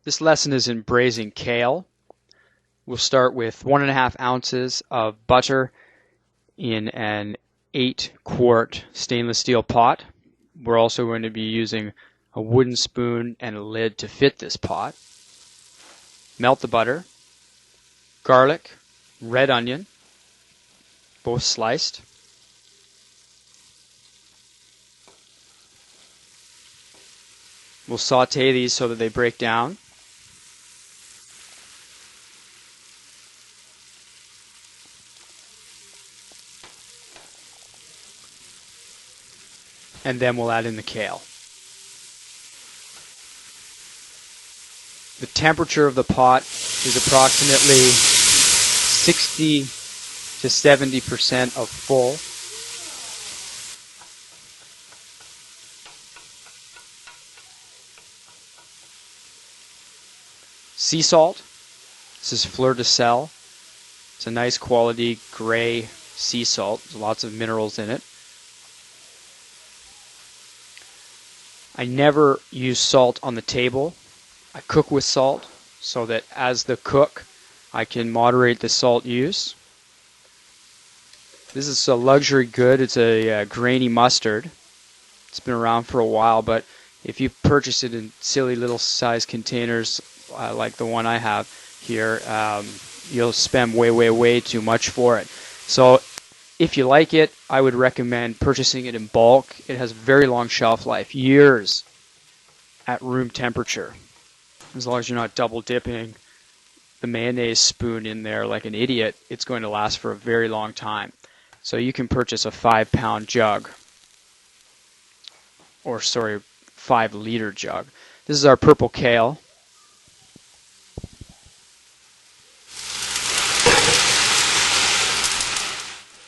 This lesson is in braising kale. We'll start with 1.5 ounces of butter in an 8-quart stainless steel pot. We're also going to be using a wooden spoon and a lid to fit this pot. Melt the butter, garlic, red onion, both sliced. We'll saute these so that they break down. And then we'll add in the kale. The temperature of the pot is approximately 60 to 70% of full. Sea salt. This is fleur de sel. It's a nice quality gray sea salt. There's lots of minerals in it. I never use salt on the table. I cook with salt so that as the cook I can moderate the salt use. This is a luxury good. It's a grainy mustard. It's been around for a while, but if you purchase it in silly little size containers like the one I have here, you'll spend way too much for it. So if you like it, I would recommend purchasing it in bulk. It has very long shelf life, years at room temperature. As long as you're not double dipping the mayonnaise spoon in there like an idiot, it's going to last for a very long time. So you can purchase a 5-pound jug, or 5-liter jug. This is our purple kale.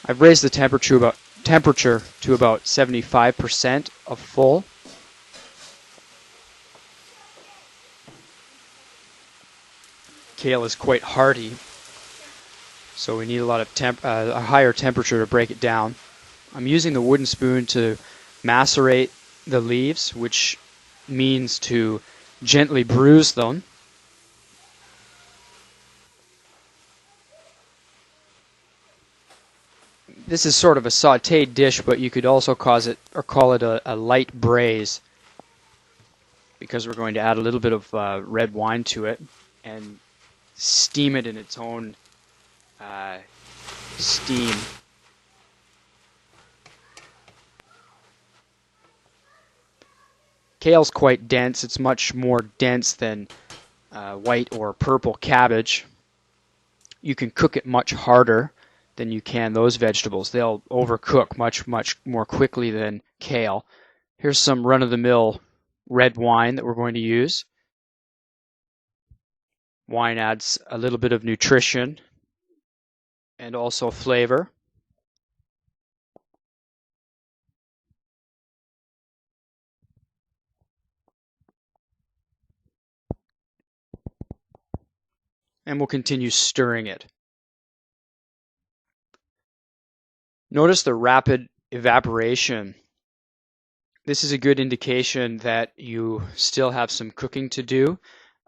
I've raised the temperature to about 75% of full. Kale is quite hardy, so we need a lot of a higher temperature to break it down. I'm using the wooden spoon to macerate the leaves, which means to gently bruise them. This is sort of a sautéed dish, but you could also call it a light braise, because we're going to add a little bit of red wine to it and steam it in its own steam. Kale's quite dense. It's much more dense than white or purple cabbage. You can cook it much harder than you can those vegetables. They'll overcook much more quickly than kale. Here's some run-of-the-mill red wine that we're going to use. Wine adds a little bit of nutrition and also flavor. And we'll continue stirring it. Notice the rapid evaporation. This is a good indication that you still have some cooking to do.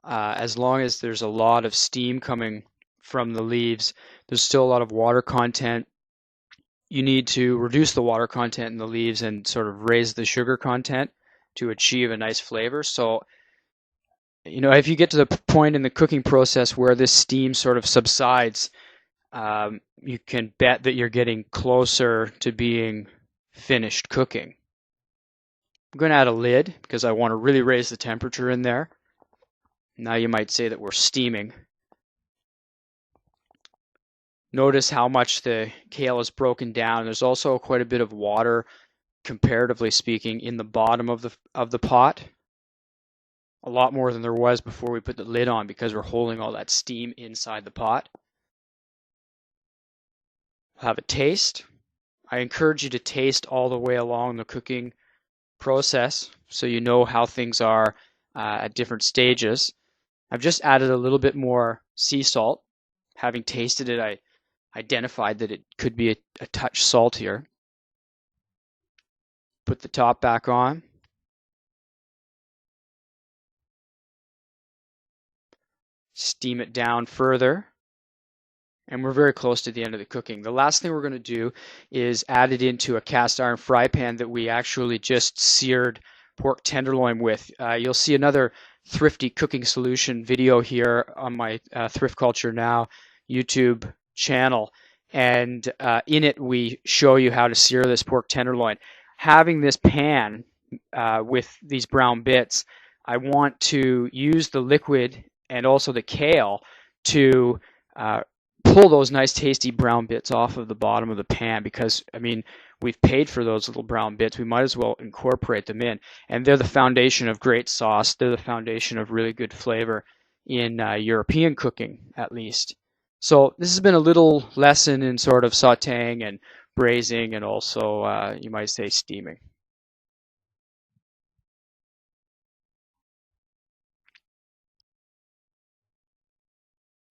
As long as there's a lot of steam coming from the leaves, there's still a lot of water content. You need to reduce the water content in the leaves and sort of raise the sugar content to achieve a nice flavor. So, if you get to the point in the cooking process where this steam sort of subsides, you can bet that you're getting closer to being finished cooking. I'm going to add a lid because I want to really raise the temperature in there. Now you might say that we're steaming. Notice how much the kale is broken down. There's also quite a bit of water, comparatively speaking, in the bottom of the pot. A lot more than there was before we put the lid on, because we're holding all that steam inside the pot. Have a taste. I encourage you to taste all the way along the cooking process so you know how things are at different stages. I've just added a little bit more sea salt. Having tasted it, I identified that it could be a touch saltier. Put the top back on. steam it down further. And we're very close to the end of the cooking. The last thing we're going to do is add it into a cast iron fry pan that we actually just seared pork tenderloin with. You'll see another thrifty cooking solution video here on my Thrift Culture Now YouTube channel. And in it, we show you how to sear this pork tenderloin. Having this pan with these brown bits, I want to use the liquid and also the kale to pull those nice tasty brown bits off of the bottom of the pan, because I mean, we've paid for those little brown bits. We might as well incorporate them in, and they're the foundation of great sauce. They're the foundation of really good flavor in European cooking, at least. So this has been a little lesson in sort of sautéing and braising, and also you might say steaming.